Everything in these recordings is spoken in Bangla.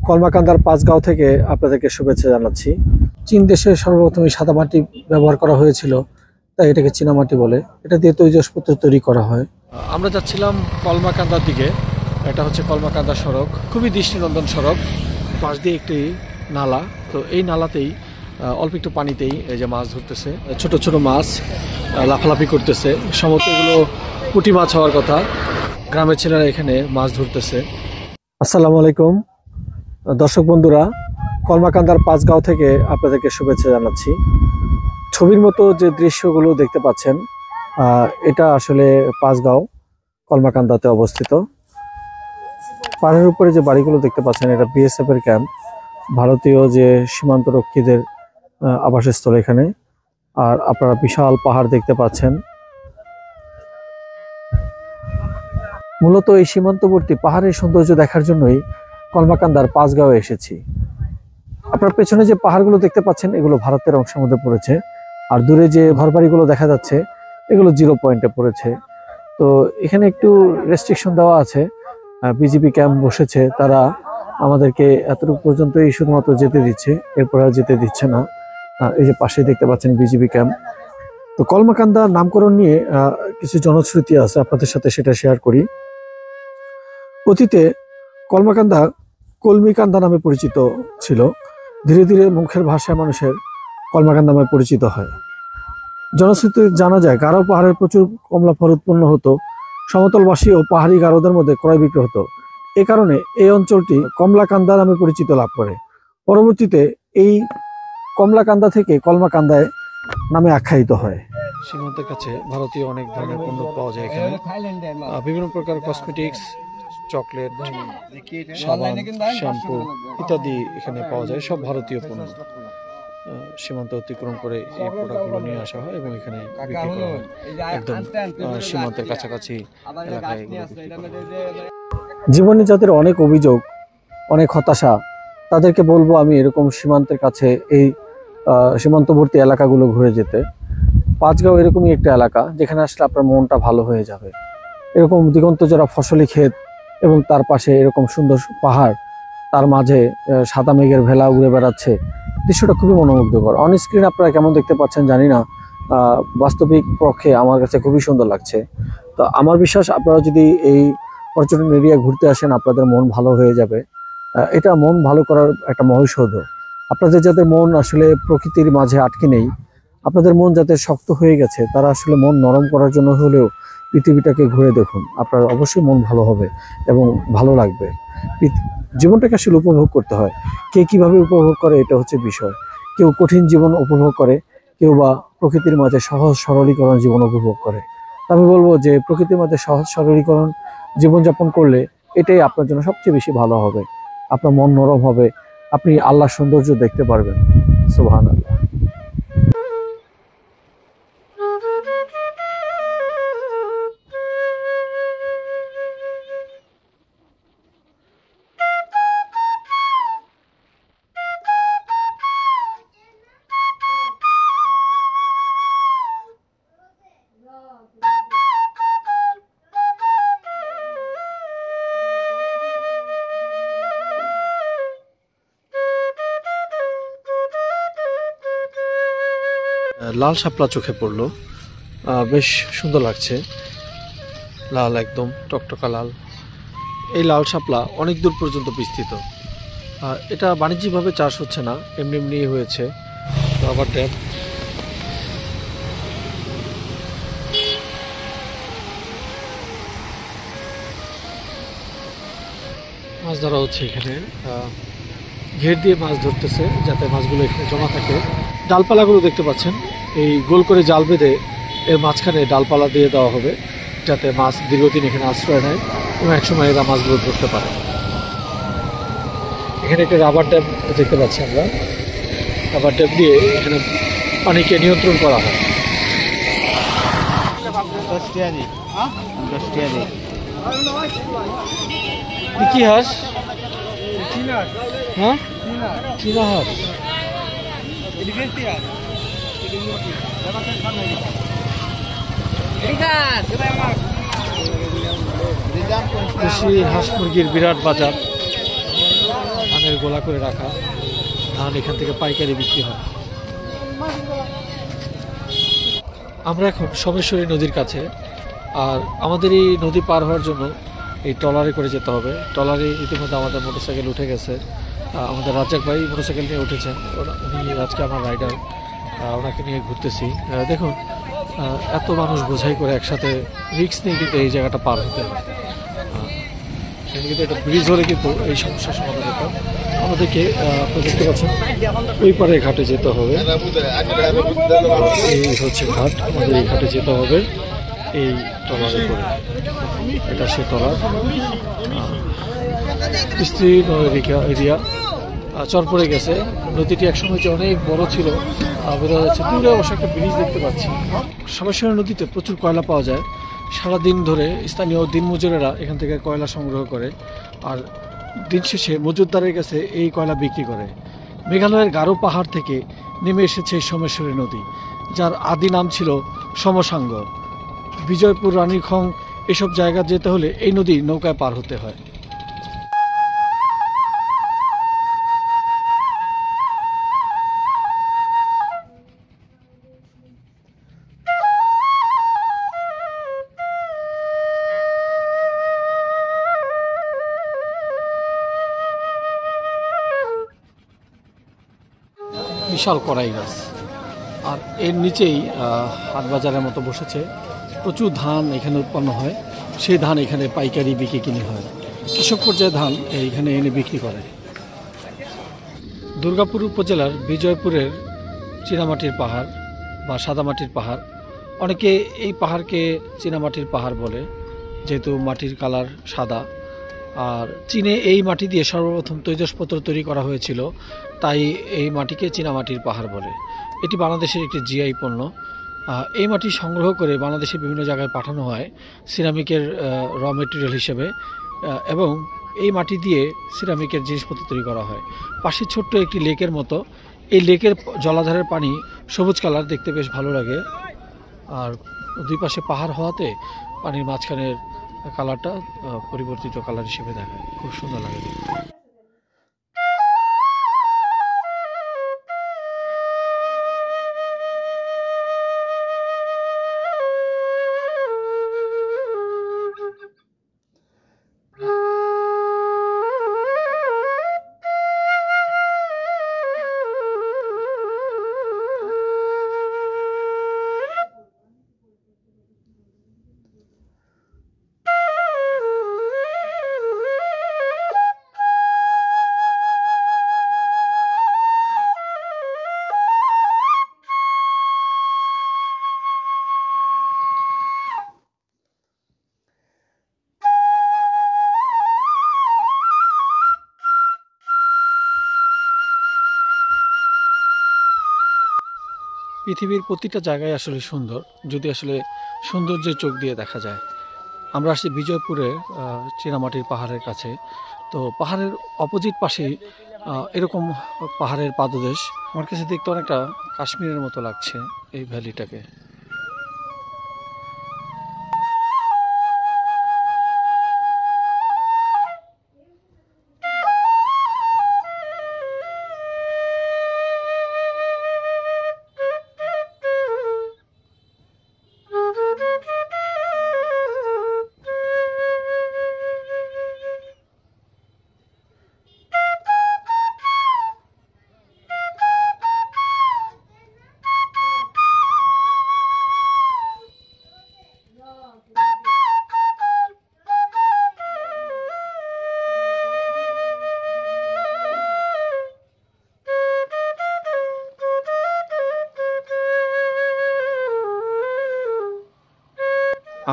কলমাকান্দার পাঁচগাঁও থেকে আপনাদেরকে শুভেচ্ছা জানাচ্ছি। চীন দেশে সর্বপ্রথম সাদা মাটি ব্যবহার করা হয়েছিল, তাই এটাকে চীনামাটি বলে। এটা দিয়ে তৈজসপত্র তৈরি করা হয়। আমরা যাচ্ছিলাম কলমাকান্দার দিকে। এটা হচ্ছে কলমাকান্দা সড়ক, খুবই দৃষ্টিনন্দন সড়ক। পাশ দিয়ে একটি নালা, তো এই নালাতেই অল্প একটু পানিতেই এই যে মাছ ধরতেছে, ছোট ছোট মাছ লাফালাফি করতেছে। সম্ভবত এগুলো পুঁটি মাছ হওয়ার কথা। গ্রামের ছেলেরা এখানে মাছ ধরতেছে। আসসালামু আলাইকুম দর্শক বন্ধুরা, কলমাকান্দার পাঁচগাঁও থেকে আপনাদেরকে শুভেচ্ছা জানাচ্ছি। ছবির মতো যে দৃশ্যগুলো দেখতে পাচ্ছেন, এটা আসলে পাঁচগাঁও কলমাকান্দাতে অবস্থিত। পাহাড়ের উপরে যে বাড়িগুলো দেখতে পাচ্ছেন, এটা বিএসএফ এর ক্যাম্প, ভারতীয় যে সীমান্ত রক্ষীদের আবাসস্থল এখানে। আর আপনারা বিশাল পাহাড় দেখতে পাচ্ছেন। মূলত এই সীমান্তবর্তী পাহাড়ের সৌন্দর্য দেখার জন্যই কলমাকান্দার পাঁচগাঁও এসেছি। আপনার পেছনে যে পাহাড়গুলো দেখতে পাচ্ছেন, এগুলো ভারতের অংশের মধ্যে পড়েছে। আর দূরে যে ঘরবাড়িগুলো দেখা যাচ্ছে, এগুলো 0 পয়েন্টে পড়েছে। তো এখানে একটু রেস্ট্রিকশন দেওয়া আছে। বিজিবি ক্যাম্প বসেছে, তারা আমাদেরকে এতটুকু পর্যন্তই শুধুমাত্র যেতে দিচ্ছে, এরপর আর যেতে দিচ্ছে না। এই যে পাশে দেখতে পাচ্ছেন বিজিবি ক্যাম্প। তো কলমাকান্দা নামকরণ নিয়ে কিছু জনশ্রুতি আছে, আপনাদের সাথে সেটা শেয়ার করি। অতীতে কলমাকান্দা কলমিকান্দা নামে পরিচিত ছিল। ধীরে ধীরে মুখের ভাষায় মানুষের কলমাকান্দা নামে পরিচিত হয়। জনশ্রুতি জানা যায়, গারো পাহাড়ের প্রচুর কমলা ফল উৎপন্ন হতো। সমতলবাসী ও পাহাড়ি গারোদের মধ্যে ক্রয় বিক্রয় হতো। এ কারণে এই অঞ্চলটি কমলাকান্দা নামে পরিচিত লাভ করে। পরবর্তীতে এই কমলাকান্দা থেকে কলমাকান্দায় নামে আখ্যায়িত হয়। সীমান্তের কাছে ভারতীয় অনেক ধরনের পণ্য পাওয়া যায় এখানে। বিভিন্ন প্রকার কসমেটিক্স, চকলেট, সাবান, শ্যাম্পু ইত্যাদি এখানে পাওয়া যায়। সব ভারতীয় পণ্য। সীমান্ত অতিক্রম করে এই প্রোডাক্টগুলো নিয়ে আসা হয় এবং এখানে বিক্রি করা হয়। একদম সীমান্তের কাছাকাছি এলাকায়। জীবনে যাদের অনেক অভিযোগ, অনেক হতাশা, তাদেরকে বলবো আমি এরকম সীমান্তের কাছে এই সীমান্তবর্তী এলাকাগুলো ঘুরে যেতে। পাঁচগাঁও এরকমই একটা এলাকা, যেখানে আসলে আপনার মনটা ভালো হয়ে যাবে। এরকম দিগন্ত জোড়া ফসলি ক্ষেত এবং তার পাশে এরকম সুন্দর পাহাড়, তার মাঝে সাদা মেঘের ভেলা উড়ে বেড়াচ্ছে। দৃশ্যটা খুবই মনোমুগ্ধকর। অন স্ক্রিন আপনারা কেমন দেখতে পাচ্ছেন জানি না, বাস্তবিক পক্ষে আমার কাছে খুবই সুন্দর লাগছে। তো আমার বিশ্বাস, আপনারা যদি এই পর্যটন এরিয়া ঘুরতে আসেন, আপনাদের মন ভালো হয়ে যাবে। এটা মন ভালো করার একটা মহৌষধ। আপনাদের যাদের মন আসলে প্রকৃতির মাঝে আটকে নেই, আপনাদের মন যাদের শক্ত হয়ে গেছে, তারা আসলে মন নরম করার জন্য হলেও পৃথিবীটাকে ঘুরে দেখুন। আপনার অবশ্যই মন ভালো হবে এবং ভালো লাগবে। জীবনটাকে আসলে উপভোগ করতে হয়। কে কিভাবে উপভোগ করে, এটা হচ্ছে বিষয়। কেউ কঠিন জীবন উপভোগ করে, কেউ বা প্রকৃতির মাঝে সহজ সরলীকরণ জীবন উপভোগ করে। আমি বলবো যে প্রকৃতির মাঝে সহজ সরলীকরণ জীবনযাপন করলে এটাই আপনার জন্য সবচেয়ে বেশি ভালো হবে। আপনার মন নরম হবে, আপনি আল্লাহর সৌন্দর্য দেখতে পারবেন। সুবহানাল্লাহ। লাল শাপলা চোখে পড়লো, বেশ সুন্দর লাগছে। লাল, একদম টকটকা লাল। এই লাল শাপলা অনেক দূর পর্যন্ত বিস্তৃত। এটা বাণিজ্যিকভাবে চাষ হচ্ছে না, এমনি এমনি হয়েছে। রাবার ড্যাম, মাছ ধরা হচ্ছে এখানে। ঘের দিয়ে মাছ ধরতেছে যাতে মাছগুলো এখানে জমা থাকে। ডালপালাগুলো দেখতে পাচ্ছেন, এই গোল করে জাল বেঁধে এর মাঝখানে ডালপালা দিয়ে দেওয়া হবে, যাতে মাছ দীর্ঘদিন এখানে আশ্রয় নেয় এবং একসময় এরা মাছগুলো ধরতে পারে। এখানে একটা রাবার ড্যাম দেখতে পাচ্ছি আমরা। রাবার ড্যাম দিয়ে এখানে পানিকে নিয়ন্ত্রণ করা হয়। কি হাঁস? হ্যাঁ, চীনা হাঁস। দেশি হাঁস মুরগির বিরাট বাজার। ধানের গোলা করে রাখা, ধান এখান থেকে পাইকারি বিক্রি হয়। আমরা এখন সোমেশ্বরী নদীর কাছে, আর আমাদের এই নদী পার হওয়ার জন্য এই ট্রলারে করে যেতে হবে। ট্রলারে ইতিমধ্যে আমাদের মোটরসাইকেল উঠে গেছে। আমাদের রাজ্জাক ভাই মোটরসাইকেল নিয়ে উঠেছেন, উনি আজকে আমার রাইডার, ওনাকে নিয়ে ঘুরতেছি। দেখুন এত মানুষ বোঝাই করে একসাথে রিক্স নিয়ে কিন্তু এই জায়গাটা পার হতে হয়। কিন্তু একটা ব্রিজ হলে কিন্তু এই সমস্যার সমাধান হতো। আমাদেরকে দেখতে পাচ্ছেন ওই পারে ঘাটে যেতে হবে। এই হচ্ছে ঘাট, আমাদের এই ঘাটে যেতে হবে এই ট্রলারে করে। এটা সে ট্রলার বিস্তীর্ণ এরিয়া চর পড়ে গেছে। নদীটি একসময় যে অনেক বড় ছিল বোঝা যাচ্ছে। দূরে অবশ্য একটা ব্রিজ দেখতে পাচ্ছি। সোমেশ্বরী নদীতে প্রচুর কয়লা পাওয়া যায়। সারাদিন ধরে স্থানীয় দিনমজুরেরা এখান থেকে কয়লা সংগ্রহ করে, আর দিন শেষে মজুতদারের কাছে এই কয়লা বিক্রি করে। মেঘালয়ের গারো পাহাড় থেকে নেমে এসেছে এই সোমেশ্বরী নদী, যার আদি নাম ছিল সমসাঙ্গ। বিজয়পুর, রানীখং এসব জায়গা যেতে হলে এই নদী নৌকায় পার হতে হয়। বিশাল কড়াই গাছ, আর এর নিচেই হাট বাজারের মতো বসেছে। প্রচুর ধান এখানে উৎপন্ন হয়, সেই ধান এখানে পাইকারি বিক্রি কিনে হয়। কৃষক পর্যায়ে ধান এইখানে এনে বিক্রি করে। দুর্গাপুর উপজেলার বিজয়পুরের চীনামাটির পাহাড় বা সাদামাটির পাহাড়, অনেকে এই পাহাড়কে চীনামাটির পাহাড় বলে, যেহেতু মাটির কালার সাদা। আর চীনে এই মাটি দিয়ে সর্বপ্রথম তৈজসপত্র তৈরি করা হয়েছিল, তাই এই মাটিকে চীনামাটির পাহাড় বলে। এটি বাংলাদেশের একটি জিআই পণ্য। এই মাটি সংগ্রহ করে বাংলাদেশের বিভিন্ন জায়গায় পাঠানো হয় সিরামিকের র মেটেরিয়াল হিসেবে, এবং এই মাটি দিয়ে সিরামিকের জিনিসপত্র তৈরি করা হয়। পাশে ছোট্ট একটি লেকের মতো, এই লেকের জলাধারের পানি সবুজ কালার, দেখতে বেশ ভালো লাগে। আর দুই পাশে পাহাড় হওয়াতে পানির মাঝখানের কালারটা পরিবর্তিত কালার হিসেবে দেখায়, খুব সুন্দর লাগে দেখতে। পৃথিবীর প্রতিটা জায়গায় আসলে সুন্দর, যদি আসলে সৌন্দর্যের চোখ দিয়ে দেখা যায়। আমরা আসছি বিজয়পুরের চীনামাটির পাহাড়ের কাছে। তো পাহাড়ের অপোজিট পাশেই এরকম পাহাড়ের পাদদেশ। আমার কাছে দেখতে অনেকটা কাশ্মীরের মতো লাগছে এই ভ্যালিটাকে।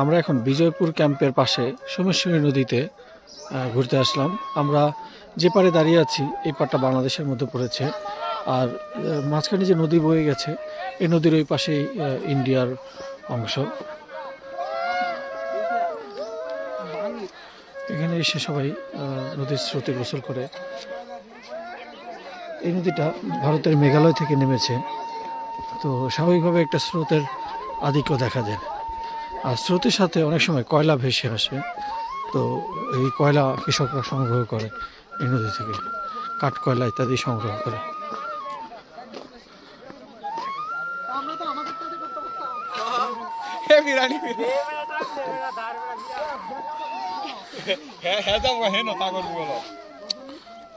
আমরা এখন বিজয়পুর ক্যাম্পের পাশে সোমেশ্বরী নদীতে ঘুরতে আসলাম। আমরা যে পারে দাঁড়িয়ে আছি এই পাড়টা বাংলাদেশের মধ্যে পড়েছে, আর মাঝখানে যে নদী বয়ে গেছে এই নদীর ওই পাশেই ইন্ডিয়ার অংশ। এখানে এসে সবাই নদীর স্রোতে গোসল করে। এই নদীটা ভারতের মেঘালয় থেকে নেমেছে, তো স্বাভাবিকভাবে একটা স্রোতের আধিক্য দেখা যায়। আর স্রোতের সাথে অনেক সময় কয়লা ভেসে আসে, তো এই কয়লা কৃষকরা সংগ্রহ করে এই নদী থেকে। কাঠকয়লা ইত্যাদি সংগ্রহ করে।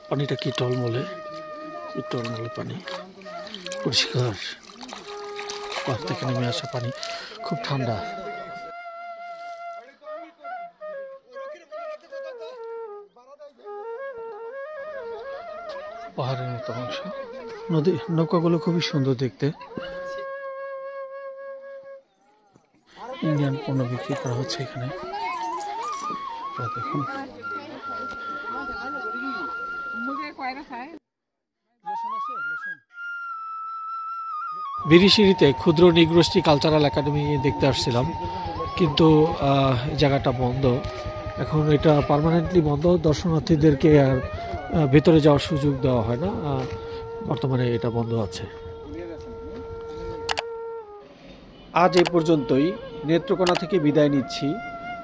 পানিটা কি টলমলে, পানি পরিষ্কার, পাহাড় থেকে নেমে আসা পানি, খুব ঠান্ডা। পাহাড়ের মতো অংশ, নদী নৌকাগুলো খুবই সুন্দর দেখতে। ইন্ডিয়ান পণ্য বিক্রি করা হচ্ছে এখানে, দেখুন। বিরিশিরিতে ক্ষুদ্র নিগোষ্ঠী কালচারাল একাডেমি দেখতে আসছিলাম, কিন্তু জায়গাটা বন্ধ এখন, এটা পার্মানেন্টলি বন্ধ। দর্শনার্থীদেরকে আর ভেতরে যাওয়ার সুযোগ দেওয়া হয় না, বর্তমানে এটা বন্ধ আছে। আজ এই পর্যন্তই, নেত্রকোনা থেকে বিদায় নিচ্ছি।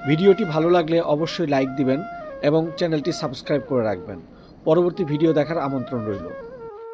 ভিডিওটি ভালো লাগলে অবশ্যই লাইক দিবেন এবং চ্যানেলটি সাবস্ক্রাইব করে রাখবেন। পরবর্তী ভিডিও দেখার আমন্ত্রণ রইল।